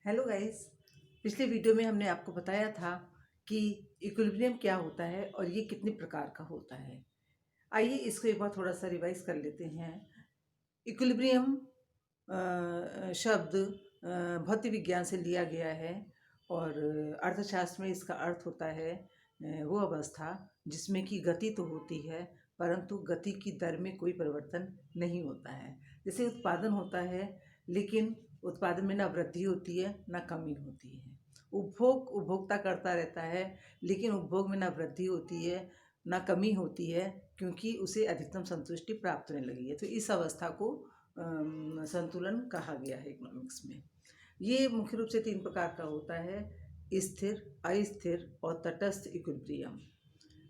Hello guys. पिछले video में हमने आपको बताया था कि इक्विलिब्रियम क्या होता है और ये कितने प्रकार का होता है। आइए इसको एक बार थोड़ा सा रिवाइज कर लेते हैं। इक्विलिब्रियम शब्द भौतिक विज्ञान से लिया गया है और अर्थशास्त्र में इसका अर्थ होता है वो अवस्था जिसमें कि गति तो होती है परंतु गति की दर में कोई परिवर्तन नहीं होता है। जैसे उत्पादन होता है लेकिन उत्पादन में ना वृद्धि होती है ना कमी होती है। उपभोग उपभोक्ता करता रहता है लेकिन उपभोग में ना वृद्धि होती है ना कमी होती है क्योंकि उसे अधिकतम संतुष्टि प्राप्त होने लगी है। तो इस अवस्था को संतुलन कहा गया है इकोनॉमिक्स में। ये मुख्य रूप से 3 प्रकार का होता है: स्थिर, अस्थिर और तटस्थ इक्विलिब्रियम।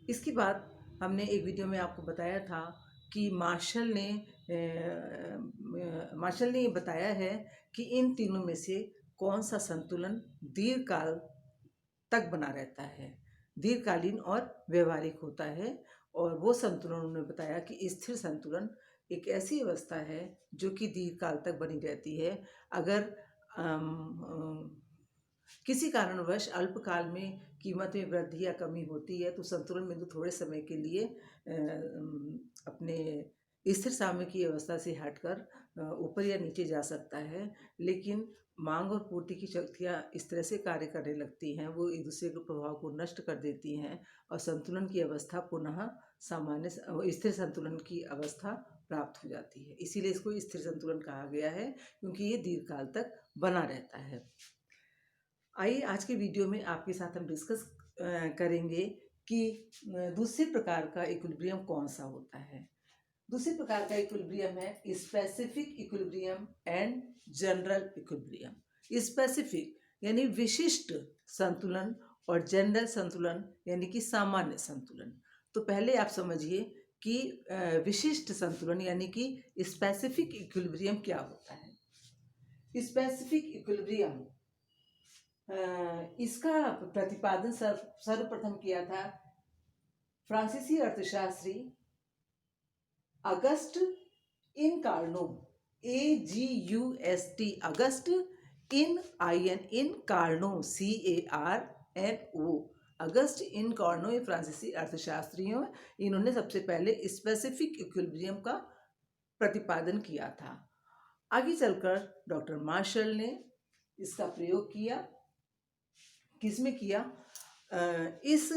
इसके बाद हमने एक वीडियो में आपको बताया था कि मार्शल ने ये बताया है कि इन तीनों में से कौन सा संतुलन दीर्घकाल तक बना रहता है, दीर्घकालीन और व्यवहारिक होता है। और वो संतुलन उन्होंने बताया कि स्थिर संतुलन एक ऐसी अवस्था है जो कि दीर्घकाल तक बनी रहती है। अगर किसी कारणवश अल्पकाल में कीमत में वृद्धि या कमी होती है तो संतुलन बिंदु थोड़े समय के लिए अपने स्थिर सामयिक अवस्था से हटकर ऊपर या नीचे जा सकता है, लेकिन मांग और पूर्ति की शक्तियाँ इस तरह से कार्य करने लगती हैं, वो एक दूसरे के प्रभाव को नष्ट कर देती हैं और संतुलन की अवस्था पुनः सामान्य स्थिर संतुलन की अवस्था प्राप्त हो जाती है। इसीलिए इसको स्थिर संतुलन कहा गया है क्योंकि ये दीर्घकाल तक बना रहता है। आइए आज के वीडियो में आपके साथ हम डिस्कस करेंगे कि दूसरे प्रकार का इक्विलिब्रियम कौन सा होता है। दूसरे प्रकार का इक्विलिब्रियम है specific equilibrium and general equilibrium. Specific यानी विशिष्ट संतुलन और जनरल संतुलन यानी कि सामान्य संतुलन। तो पहले आप समझिए कि विशिष्ट संतुलन यानी कि स्पेसिफिक इक्विलिब्रियम क्या होता है। स्पेसिफिक इक्विलिब्रियम इसका प्रतिपादन सर्वप्रथम किया था फ्रांसीसी अर्थशास्त्री Augustin Cournot, AGUST, Augustin Cournot, CARNO, Augustin Cournot. ये फ्रांसीसी अर्थशास्त्री हैं। इन्होंने सबसे पहले स्पेसिफिक इक्विलिब्रियम का प्रतिपादन किया था। आगे चलकर डॉक्टर मार्शल ने इसका प्रयोग किया। किसमें किया? इस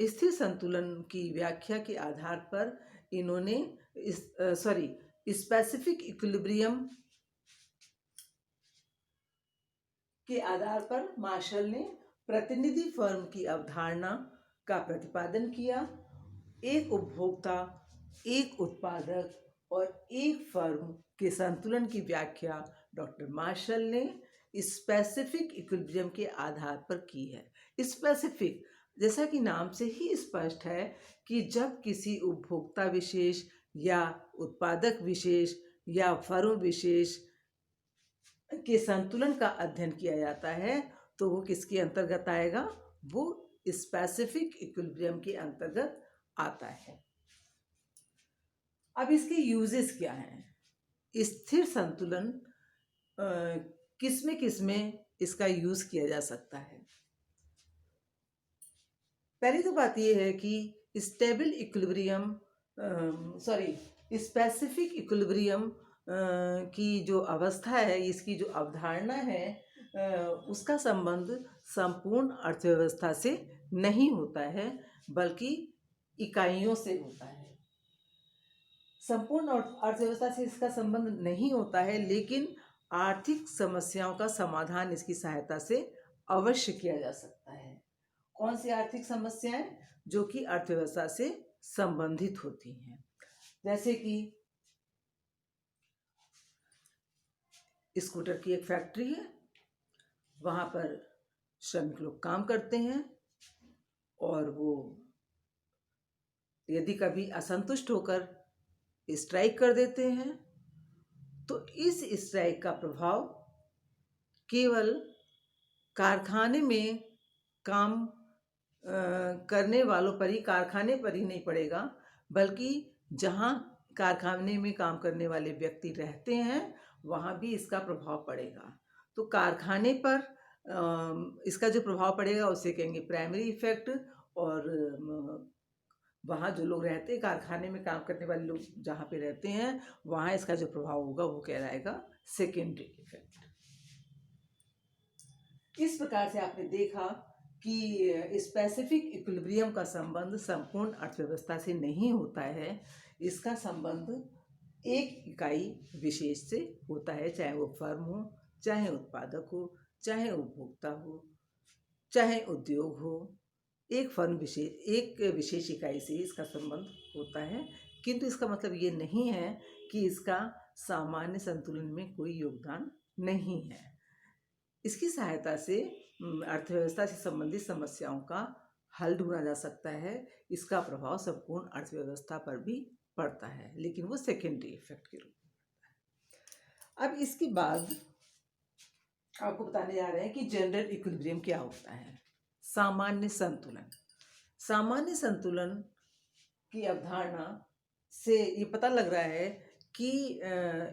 स्थिर संतुलन की व्याख्या के आधार पर इन्होंने स्पेसिफिक इक्विलिब्रियम के आधार पर मार्शल ने प्रतिनिधि फर्म की अवधारणा का प्रतिपादन किया। एक उपभोक्ता, एक उत्पादक और एक फर्म के संतुलन की व्याख्या डॉक्टर मार्शल ने स्पेसिफिक इक्विलिब्रियम के आधार पर की है। स्पेसिफिक जैसा कि नाम से ही स्पष्ट है कि जब किसी उपभोक्ता विशेष या उत्पादक विशेष या फर्म विशेष के संतुलन का अध्ययन किया जाता है तो वो किसके अंतर्गत आएगा? वो स्पेसिफिक इक्विलिब्रियम के अंतर्गत आता है। अब इसके यूजेस क्या हैं? स्थिर संतुलन किसमें इसका यूज किया जा सकता है? पहली तो बात यह है कि स्टेबल इक्विलिब्रियम स्पेसिफिक इक्विलिब्रियम की जो अवस्था है, इसकी जो अवधारणा है, उसका संबंध संपूर्ण अर्थव्यवस्था से नहीं होता है बल्कि इकाइयों से होता है। संपूर्ण अर्थव्यवस्था से इसका संबंध नहीं होता है, लेकिन आर्थिक समस्याओं का समाधान इसकी सहायता से अवश्य किया जा सकता है। कौन सी आर्थिक समस्याएं? जो कि अर्थव्यवस्था से संबंधित होती हैं। जैसे कि स्कूटर की एक फैक्ट्री है, वहां पर श्रमिक लोग काम करते हैं और वो यदि कभी असंतुष्ट होकर स्ट्राइक कर देते हैं तो इस स्ट्राइक का प्रभाव केवल कारखाने में काम करने वालों पर ही, कारखाने पर ही नहीं पड़ेगा, बल्कि जहां कारखाने में काम करने वाले व्यक्ति रहते हैं वहां भी इसका प्रभाव पड़ेगा। तो कारखाने पर इसका जो प्रभाव पड़ेगा उसे कहेंगे प्राइमरी इफेक्ट, और वहाँ जो लोग रहते हैं, कारखाने में काम करने वाले लोग जहाँ पे रहते हैं, वहाँ इसका जो प्रभाव होगा वो कहलाएगा सेकेंडरी इफेक्ट। इस प्रकार से आपने देखा कि स्पेसिफिक इक्विलिब्रियम का संबंध संपूर्ण अर्थव्यवस्था से नहीं होता है, इसका संबंध एक इकाई विशेष से होता है, चाहे वो फर्म हो, चाहे उत्पादक हो, चाहे उपभोक्ता हो, चाहे उद्योग हो। एक विशेष इकाई से इसका संबंध होता है, किंतु इसका मतलब ये नहीं है कि इसका सामान्य संतुलन में कोई योगदान नहीं है। इसकी सहायता से अर्थव्यवस्था से संबंधित समस्याओं का हल ढूंढा जा सकता है। इसका प्रभाव संपूर्ण अर्थव्यवस्था पर भी पड़ता है, लेकिन वो सेकेंडरी इफेक्ट के रूप में पड़ता है। अब इसके बाद आपको बताने जा रहे हैं कि जनरल इक्विलिब्रियम क्या होता है। सामान्य संतुलन। सामान्य संतुलन की अवधारणा से ये पता लग रहा है कि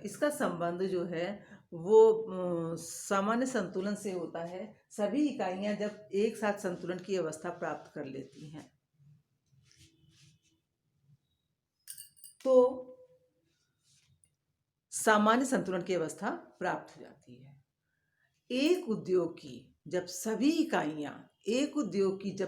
इसका संबंध जो है वो सामान्य संतुलन से होता है। सभी इकाइयां जब एक साथ संतुलन की अवस्था प्राप्त कर लेती हैं तो सामान्य संतुलन की अवस्था प्राप्त हो जाती है। एक उद्योग की जब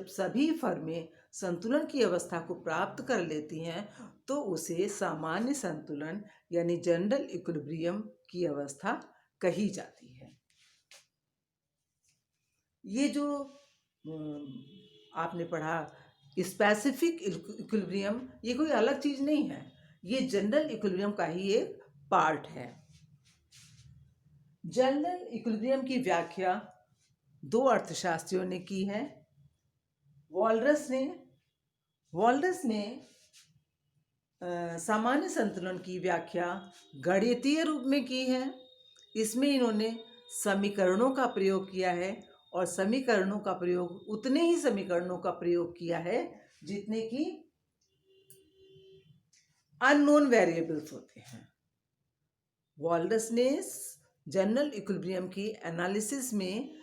सभी फर्में संतुलन की अवस्था को प्राप्त कर लेती हैं तो उसे सामान्य संतुलन यानी जनरल इक्विलिब्रियम की अवस्था कही जाती है। ये जो आपने पढ़ा स्पेसिफिक इक्विलिब्रियम, ये कोई अलग चीज नहीं है, ये जनरल इक्विलिब्रियम का ही एक पार्ट है। जनरल इक्विलिब्रियम की व्याख्या दो अर्थशास्त्रियों ने की है। वॉलरस ने सामान्य संतुलन की व्याख्या गणितीय रूप में की है। इसमें इन्होंने समीकरणों का प्रयोग किया है और उतने ही समीकरणों का प्रयोग किया है जितने कि अननोन वेरिएबल्स होते हैं। वॉलरस ने जनरल इक्विलिब्रियम की एनालिसिस में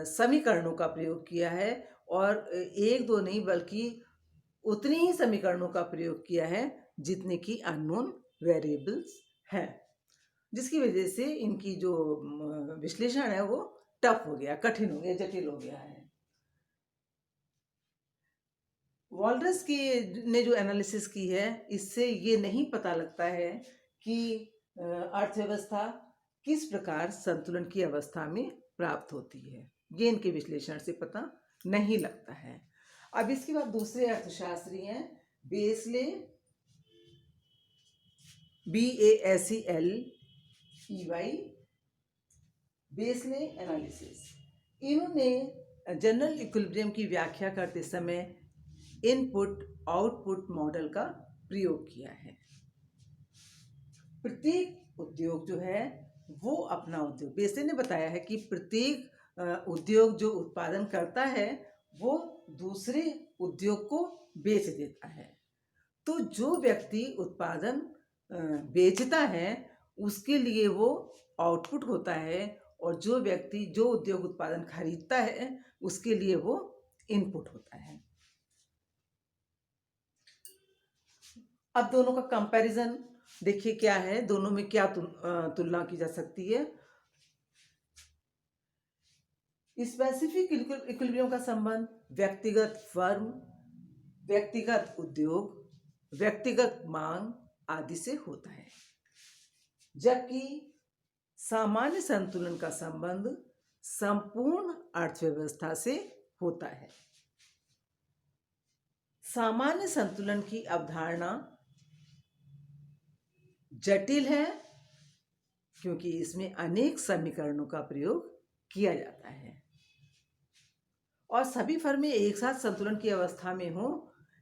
समीकरणों का प्रयोग किया है और एक दो नहीं बल्कि उतने ही समीकरणों का प्रयोग किया है जितने कि अननोन वेरिएबल्स हैं, जिसकी वजह से इनकी जो विश्लेषण है वो टफ हो गया, कठिन हो गया, जटिल हो गया है। वॉलरस ने जो एनालिसिस की है इससे ये नहीं पता लगता है कि अर्थव्यवस्था किस प्रकार संतुलन की अवस्था में प्राप्त होती है, ये इनके विश्लेषण से पता नहीं लगता है। अब इसके बाद दूसरे अर्थशास्त्री हैं बेसले, BASELEY, बेसले एनालिसिस। इन्होंने जनरल इक्विलिब्रियम की व्याख्या करते समय इनपुट आउटपुट मॉडल का प्रयोग किया है। प्रत्येक उद्योग जो है वो अपना उद्योग, बेसले ने बताया है कि प्रत्येक उद्योग जो उत्पादन करता है वो दूसरे उद्योग को बेच देता है। तो जो व्यक्ति उत्पादन बेचता है उसके लिए वो आउटपुट होता है और जो उद्योग उत्पादन खरीदता है उसके लिए वो इनपुट होता है। अब दोनों का कंपैरिजन देखिए क्या है, दोनों में क्या तुलना की जा सकती है। स्पेसिफिक इक्विलिब्रियम का संबंध व्यक्तिगत फर्म, व्यक्तिगत उद्योग, व्यक्तिगत मांग आदि से होता है, जबकि सामान्य संतुलन का संबंध संपूर्ण अर्थव्यवस्था से होता है। सामान्य संतुलन की अवधारणा जटिल है क्योंकि इसमें अनेक समीकरणों का प्रयोग किया जाता है और सभी फर्में एक साथ संतुलन की अवस्था में हो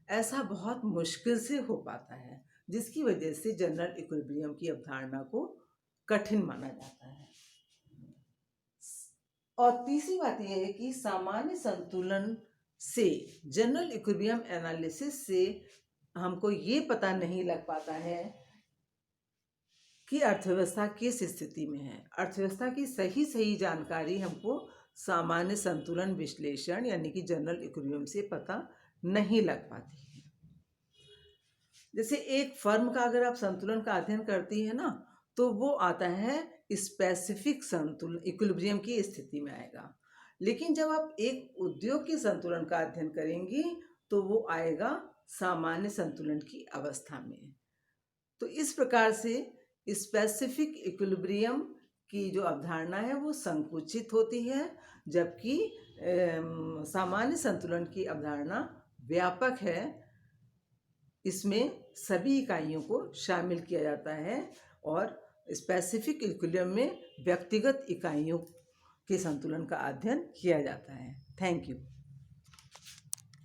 ऐसा बहुत मुश्किल से हो पाता है, जिसकी वजह से जनरल इक्विलिब्रियम की अवधारणा को कठिन माना जाता है। और तीसरी बात यह है कि सामान्य संतुलन से जनरल इक्विलिब्रियम एनालिसिस से हमको ये पता नहीं लग पाता है कि अर्थव्यवस्था किस स्थिति में है। अर्थव्यवस्था की सही सही जानकारी हमको सामान्य संतुलन विश्लेषण यानी कि जनरल इक्विलिब्रियम से पता नहीं लग पाती है। जैसे एक फर्म का अगर आप संतुलन का अध्ययन करती है ना, तो वो आता है स्पेसिफिक संतुलन इक्विलिब्रियम की स्थिति में आएगा। लेकिन जब आप एक उद्योग के संतुलन का अध्ययन करेंगी तो वो आएगा सामान्य संतुलन की अवस्था में। तो इस प्रकार से स्पेसिफिक इक्विलिब्रियम की जो अवधारणा है वो संकुचित होती है, जबकि सामान्य संतुलन की अवधारणा व्यापक है। इसमें सभी इकाइयों को शामिल किया जाता है और स्पेसिफिक इक्विलिब्रियम में व्यक्तिगत इकाइयों के संतुलन का अध्ययन किया जाता है। Thank you.